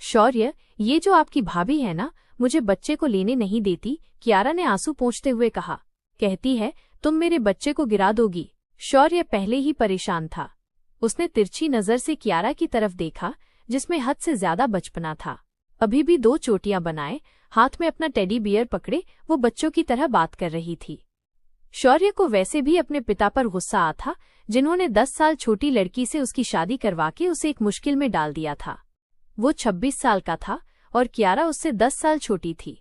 शौर्य, ये जो आपकी भाभी है ना, मुझे बच्चे को लेने नहीं देती, कियारा ने आंसू पोंछते हुए कहा। कहती है तुम मेरे बच्चे को गिरा दोगी। शौर्य पहले ही परेशान था। उसने तिरछी नजर से कियारा की तरफ देखा, जिसमें हद से ज्यादा बचपना था। अभी भी 2 चोटियां बनाए, हाथ में अपना टेडी बियर पकड़े वो बच्चों की तरह बात कर रही थी। शौर्य को वैसे भी अपने पिता पर गुस्सा आ था, जिन्होंने 10 साल छोटी लड़की से उसकी शादी करवा के उसे एक मुश्किल में डाल दिया था। वो 26 साल का था और कियारा उससे 10 साल छोटी थी।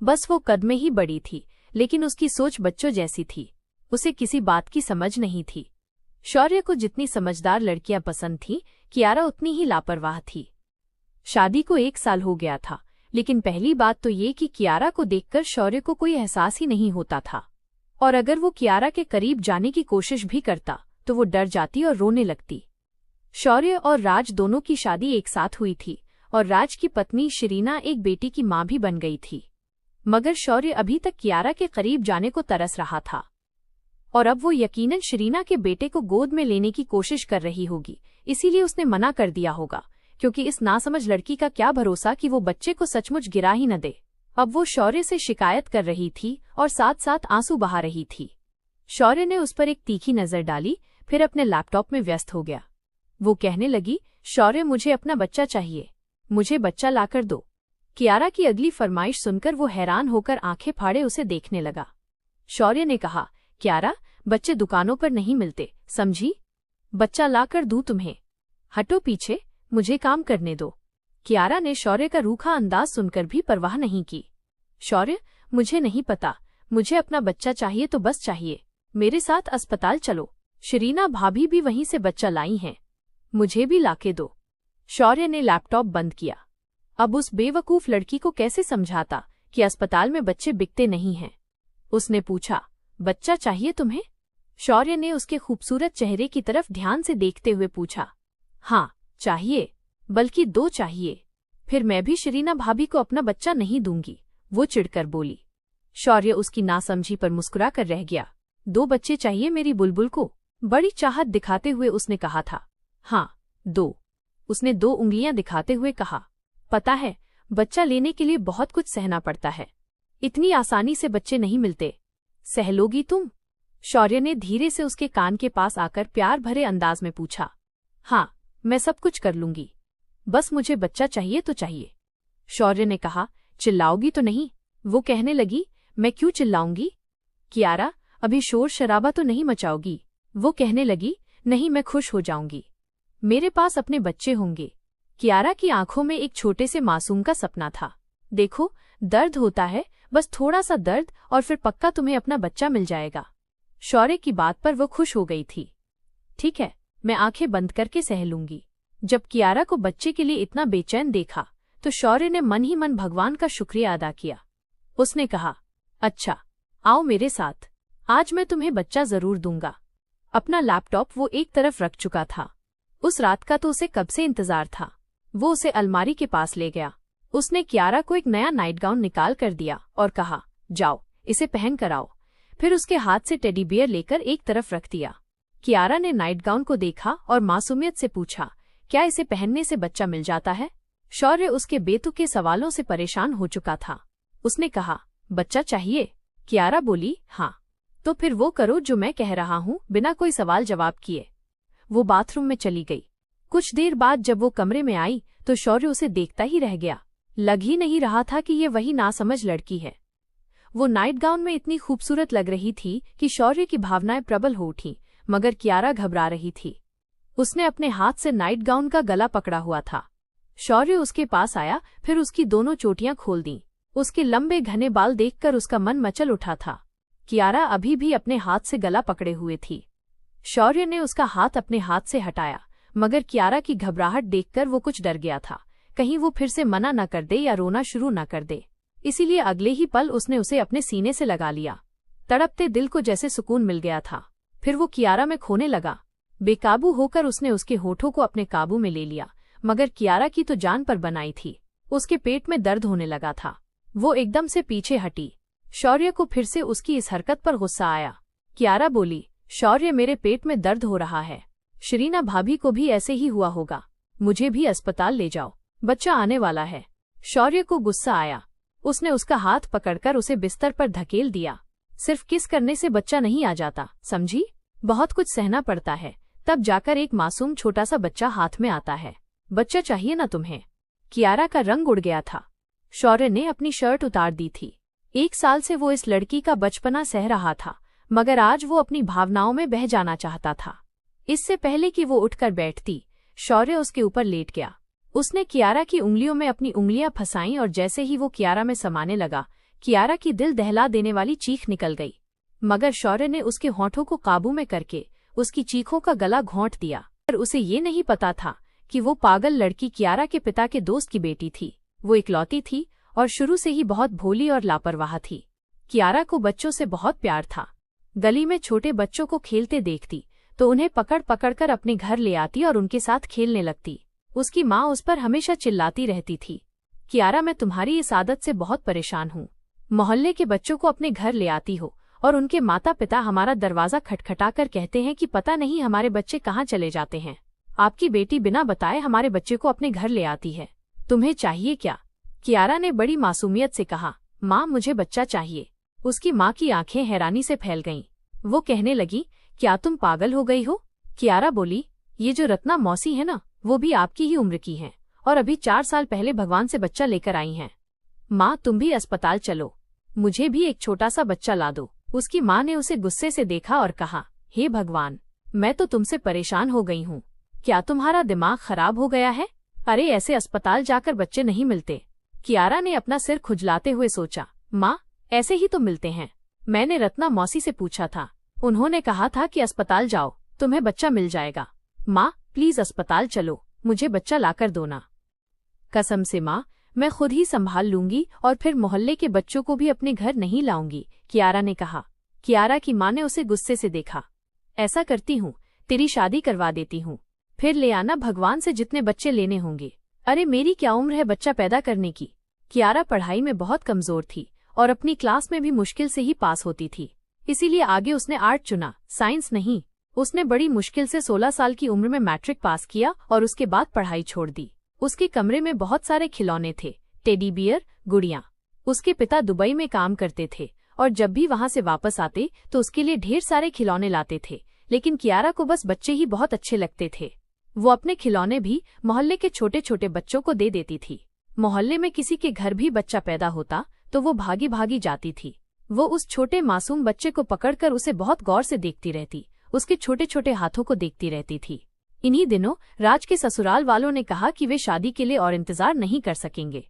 बस वो कद में ही बड़ी थी, लेकिन उसकी सोच बच्चों जैसी थी। उसे किसी बात की समझ नहीं थी। शौर्य को जितनी समझदार लड़कियां पसंद थीं, कियारा उतनी ही लापरवाह थी। शादी को 1 साल हो गया था, लेकिन पहली बात तो ये कि कियारा को देखकर शौर्य को कोई एहसास ही नहीं होता था। और अगर वो कियारा के करीब जाने की कोशिश भी करता तो वो डर जाती और रोने लगती। शौर्य और राज दोनों की शादी एक साथ हुई थी और राज की पत्नी शरीना एक बेटी की मां भी बन गई थी। मगर शौर्य अभी तक कियारा के करीब जाने को तरस रहा था और अब वो यकीनन शरीना के बेटे को गोद में लेने की कोशिश कर रही होगी, इसीलिए उसने मना कर दिया होगा, क्योंकि इस नासमझ लड़की का क्या भरोसा कि वो बच्चे को सचमुच गिरा ही न दे। अब वो शौर्य से शिकायत कर रही थी और साथ साथ आंसू बहा रही थी। शौर्य ने उस पर एक तीखी नजर डाली, फिर अपने लैपटॉप में व्यस्त हो गया। वो कहने लगी, शौर्य मुझे अपना बच्चा चाहिए, मुझे बच्चा लाकर दो। कियारा की अगली फरमाइश सुनकर वो हैरान होकर आंखें फाड़े उसे देखने लगा। शौर्य ने कहा, कियारा, बच्चे दुकानों पर नहीं मिलते, समझी? बच्चा लाकर दूं तुम्हें। हटो पीछे, मुझे काम करने दो। कियारा ने शौर्य का रूखा अंदाज सुनकर भी परवाह नहीं की। शौर्य, मुझे नहीं पता, मुझे अपना बच्चा चाहिए तो बस चाहिए। मेरे साथ अस्पताल चलो, शरीना भाभी भी वहीं से बच्चा लाई हैं, मुझे भी लाके दो। शौर्य ने लैपटॉप बंद किया। अब उस बेवकूफ लड़की को कैसे समझाता कि अस्पताल में बच्चे बिकते नहीं हैं। उसने पूछा, बच्चा चाहिए तुम्हें? शौर्य ने उसके खूबसूरत चेहरे की तरफ ध्यान से देखते हुए पूछा। हाँ चाहिए, बल्कि 2 चाहिए। फिर मैं भी शरीना भाभी को अपना बच्चा नहीं दूंगी, वो चिढ़कर बोली। शौर्य उसकी नासमझी पर मुस्कुरा कर रह गया। 2 बच्चे चाहिए मेरी बुलबुल को, बड़ी चाहत दिखाते हुए उसने कहा था। हाँ 2, उसने 2 उंगलियां दिखाते हुए कहा। पता है, बच्चा लेने के लिए बहुत कुछ सहना पड़ता है, इतनी आसानी से बच्चे नहीं मिलते। सह लोगी तुम? शौर्य ने धीरे से उसके कान के पास आकर प्यार भरे अंदाज में पूछा। हाँ, मैं सब कुछ कर लूंगी, बस मुझे बच्चा चाहिए तो चाहिए। शौर्य ने कहा, चिल्लाओगी तो नहीं? वो कहने लगी, मैं क्यों चिल्लाऊंगी? कियारा, अभी शोर शराबा तो नहीं मचाओगी? वो कहने लगी, नहीं, मैं खुश हो जाऊंगी, मेरे पास अपने बच्चे होंगे। कियारा की आंखों में एक छोटे से मासूम का सपना था। देखो, दर्द होता है, बस थोड़ा सा दर्द और फिर पक्का तुम्हें अपना बच्चा मिल जाएगा। शौर्य की बात पर वो खुश हो गई थी। ठीक है, मैं आंखें बंद करके सह लूंगी। जब कियारा को बच्चे के लिए इतना बेचैन देखा तो शौर्य ने मन ही मन भगवान का शुक्रिया अदा किया। उसने कहा, अच्छा आओ मेरे साथ, आज मैं तुम्हें बच्चा जरूर दूंगा। अपना लैपटॉप वो एक तरफ रख चुका था। उस रात का तो उसे कब से इंतजार था। वो उसे अलमारी के पास ले गया। उसने कियारा को एक नया नाइट गाउन निकाल कर दिया और कहा, जाओ इसे पहन कर आओ। फिर उसके हाथ से टेडी बियर लेकर एक तरफ रख दिया। कियारा ने नाइट गाउन को देखा और मासूमियत से पूछा, क्या इसे पहनने से बच्चा मिल जाता है? शौर्य उसके बेतुके सवालों से परेशान हो चुका था। उसने कहा, बच्चा चाहिए? कियारा बोली, हाँ। तो फिर वो करो जो मैं कह रहा हूँ, बिना कोई सवाल जवाब किए। वो बाथरूम में चली गई। कुछ देर बाद जब वो कमरे में आई तो शौर्य उसे देखता ही रह गया। लग ही नहीं रहा था कि ये वही नासमझ लड़की है। वो नाइट गाउन में इतनी खूबसूरत लग रही थी कि शौर्य की भावनाएं प्रबल हो उठीं, मगर कियारा घबरा रही थी। उसने अपने हाथ से नाइट गाउन का गला पकड़ा हुआ था। शौर्य उसके पास आया, फिर उसकी दोनों चोटियां खोल दीं। उसके लंबे घने बाल देखकर उसका मन मचल उठा था। कियारा अभी भी अपने हाथ से गला पकड़े हुए थी। शौर्य ने उसका हाथ अपने हाथ से हटाया, मगर कियारा की घबराहट देखकर वो कुछ डर गया था, कहीं वो फिर से मना न कर दे या रोना शुरू न कर दे। इसीलिए अगले ही पल उसने उसे अपने सीने से लगा लिया। तड़पते दिल को जैसे सुकून मिल गया था। फिर वो कियारा में खोने लगा। बेकाबू होकर उसने उसके होठों को अपने काबू में ले लिया, मगर कियारा की तो जान पर बनाई थी। उसके पेट में दर्द होने लगा था। वो एकदम से पीछे हटी। शौर्य को फिर से उसकी इस हरकत पर गुस्सा आया। कियारा बोली, शौर्य, मेरे पेट में दर्द हो रहा है। शरीना भाभी को भी ऐसे ही हुआ होगा, मुझे भी अस्पताल ले जाओ। बच्चा आने वाला है। शौर्य को गुस्सा आया। उसने उसका हाथ पकड़कर उसे बिस्तर पर धकेल दिया। सिर्फ किस करने से बच्चा नहीं आ जाता, समझी? बहुत कुछ सहना पड़ता है, तब जाकर एक मासूम छोटा सा बच्चा हाथ में आता है। बच्चा चाहिए ना तुम्हें? कियारा का रंग उड़ गया था। शौर्य ने अपनी शर्ट उतार दी थी। 1 साल से वो इस लड़की का बचपना सह रहा था, मगर आज वो अपनी भावनाओं में बह जाना चाहता था। इससे पहले कि वो उठकर बैठती, शौर्य उसके ऊपर लेट गया। उसने कियारा की उंगलियों में अपनी उंगलियां फंसाईं और जैसे ही वो कियारा में समाने लगा, कियारा की दिल दहला देने वाली चीख निकल गई। मगर शौर्य ने उसके होठों को काबू में करके उसकी चीखों का गला घोंट दिया। पर उसे ये नहीं पता था कि वो पागल लड़की कियारा के पिता के दोस्त की बेटी थी। वो इकलौती थी और शुरू से ही बहुत भोली और लापरवाह थी। कियारा को बच्चों से बहुत प्यार था। गली में छोटे बच्चों को खेलते देखती तो उन्हें पकड़ पकड़कर अपने घर ले आती और उनके साथ खेलने लगती। उसकी माँ उस पर हमेशा चिल्लाती रहती थी, कियारा, मैं तुम्हारी इस आदत से बहुत परेशान हूँ। मोहल्ले के बच्चों को अपने घर ले आती हो और उनके माता पिता हमारा दरवाजा खटखटाकर कहते हैं कि पता नहीं हमारे बच्चे कहाँ चले जाते हैं। आपकी बेटी बिना बताए हमारे बच्चे को अपने घर ले आती है। तुम्हें चाहिए क्या? कियारा ने बड़ी मासूमियत से कहा, माँ, मुझे बच्चा चाहिए। उसकी माँ की आंखें हैरानी से फैल गईं। वो कहने लगी, क्या तुम पागल हो गई हो? कियारा बोली, ये जो रत्ना मौसी है ना, वो भी आपकी ही उम्र की हैं और अभी 4 साल पहले भगवान से बच्चा लेकर आई हैं। माँ, तुम भी अस्पताल चलो, मुझे भी एक छोटा सा बच्चा ला दो। उसकी माँ ने उसे गुस्से से देखा और कहा, हे भगवान, मैं तो तुमसे परेशान हो गई हूँ। क्या तुम्हारा दिमाग खराब हो गया है? अरे ऐसे अस्पताल जाकर बच्चे नहीं मिलते। कियारा ने अपना सिर खुजलाते हुए सोचा, माँ, ऐसे ही तो मिलते हैं। मैंने रत्ना मौसी से पूछा था, उन्होंने कहा था कि अस्पताल जाओ, तुम्हें बच्चा मिल जाएगा। माँ, प्लीज अस्पताल चलो, मुझे बच्चा लाकर दो ना। कसम से माँ, मैं खुद ही संभाल लूंगी और फिर मोहल्ले के बच्चों को भी अपने घर नहीं लाऊंगी, कियारा ने कहा। कियारा की माँ ने उसे गुस्से से देखा। ऐसा करती हूँ, तेरी शादी करवा देती हूँ, फिर ले आना, भगवान से जितने बच्चे लेने होंगे। अरे मेरी क्या उम्र है बच्चा पैदा करने की? कियारा पढ़ाई में बहुत कमजोर थी और अपनी क्लास में भी मुश्किल से ही पास होती थी, इसीलिए आगे उसने आर्ट चुना, साइंस नहीं। उसने बड़ी मुश्किल से 16 साल की उम्र में मैट्रिक पास किया और उसके बाद पढ़ाई छोड़ दी। उसके कमरे में बहुत सारे खिलौने थे, टेडी बियर, गुड़ियां। उसके पिता दुबई में काम करते थे और जब भी वहां से वापस आते तो उसके लिए ढेर सारे खिलौने लाते थे, लेकिन कियारा को बस बच्चे ही बहुत अच्छे लगते थे। वो अपने खिलौने भी मोहल्ले के छोटे छोटे बच्चों को दे देती थी। मोहल्ले में किसी के घर भी बच्चा पैदा होता तो वो भागी भागी जाती थी। वो उस छोटे मासूम बच्चे को पकड़कर उसे बहुत गौर से देखती रहती, उसके छोटे छोटे हाथों को देखती रहती थी। इन्हीं दिनों राज के ससुराल वालों ने कहा कि वे शादी के लिए और इंतजार नहीं कर सकेंगे।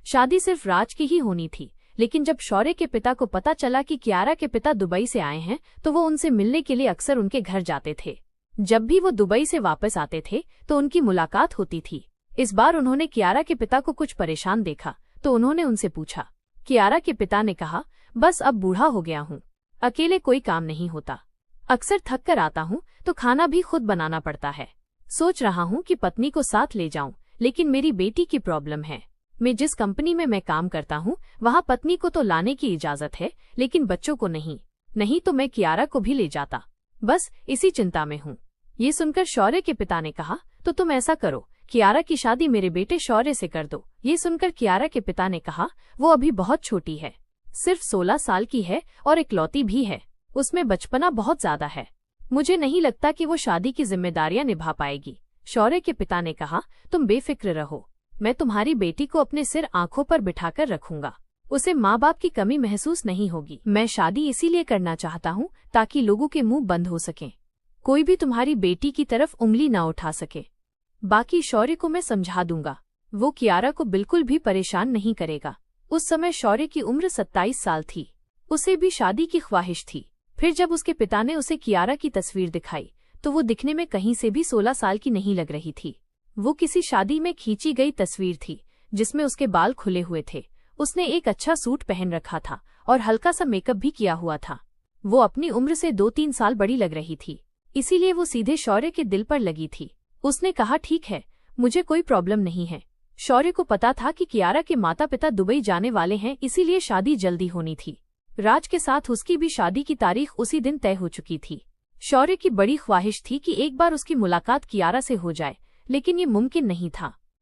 शादी सिर्फ राज की ही होनी थी, लेकिन जब शौर्य के पिता को पता चला कि कियारा के पिता दुबई से आए हैं तो वो उनसे मिलने के लिए अक्सर उनके घर जाते थे। जब भी वो दुबई से वापस आते थे तो उनकी मुलाकात होती थी। इस बार उन्होंने कियारा के पिता को कुछ परेशान देखा तो उन्होंने उनसे पूछा। कियारा के पिता ने कहा, बस अब बूढ़ा हो गया हूँ, अकेले कोई काम नहीं होता, अक्सर थक कर आता हूँ तो खाना भी खुद बनाना पड़ता है। सोच रहा हूँ कि पत्नी को साथ ले जाऊं, लेकिन मेरी बेटी की प्रॉब्लम है। मैं जिस कंपनी में मैं काम करता हूँ वहाँ पत्नी को तो लाने की इजाजत है, लेकिन बच्चों को नहीं। नहीं तो मैं कियारा को भी ले जाता, बस इसी चिंता में हूँ। ये सुनकर शौर्य के पिता ने कहा, तो तुम ऐसा करो, कियारा की शादी मेरे बेटे शौर्य से कर दो। ये सुनकर कियारा के पिता ने कहा, वो अभी बहुत छोटी है, सिर्फ 16 साल की है और इकलौती भी है, उसमें बचपना बहुत ज्यादा है। मुझे नहीं लगता कि वो शादी की जिम्मेदारियां निभा पाएगी। शौर्य के पिता ने कहा, तुम बेफिक्र रहो, मैं तुम्हारी बेटी को अपने सिर आंखों पर बिठाकर रखूंगा, उसे माँ बाप की कमी महसूस नहीं होगी। मैं शादी इसीलिए करना चाहता हूँ ताकि लोगों के मुंह बंद हो सकें, कोई भी तुम्हारी बेटी की तरफ उंगली न उठा सके। बाकी शौर्य को मैं समझा दूंगा, वो कियारा को बिल्कुल भी परेशान नहीं करेगा। उस समय शौर्य की उम्र 27 साल थी, उसे भी शादी की ख्वाहिश थी। फिर जब उसके पिता ने उसे कियारा की तस्वीर दिखाई तो वो दिखने में कहीं से भी 16 साल की नहीं लग रही थी। वो किसी शादी में खींची गई तस्वीर थी जिसमें उसके बाल खुले हुए थे, उसने एक अच्छा सूट पहन रखा था और हल्का सा मेकअप भी किया हुआ था। वो अपनी उम्र से 2-3 साल बड़ी लग रही थी, इसीलिए वो सीधे शौर्य के दिल पर लगी थी। उसने कहा, ठीक है, मुझे कोई प्रॉब्लम नहीं है। शौर्य को पता था कि कियारा के माता पिता दुबई जाने वाले हैं, इसीलिए शादी जल्दी होनी थी। राज के साथ उसकी भी शादी की तारीख उसी दिन तय हो चुकी थी। शौर्य की बड़ी ख्वाहिश थी कि एक बार उसकी मुलाकात कियारा से हो जाए, लेकिन ये मुमकिन नहीं था।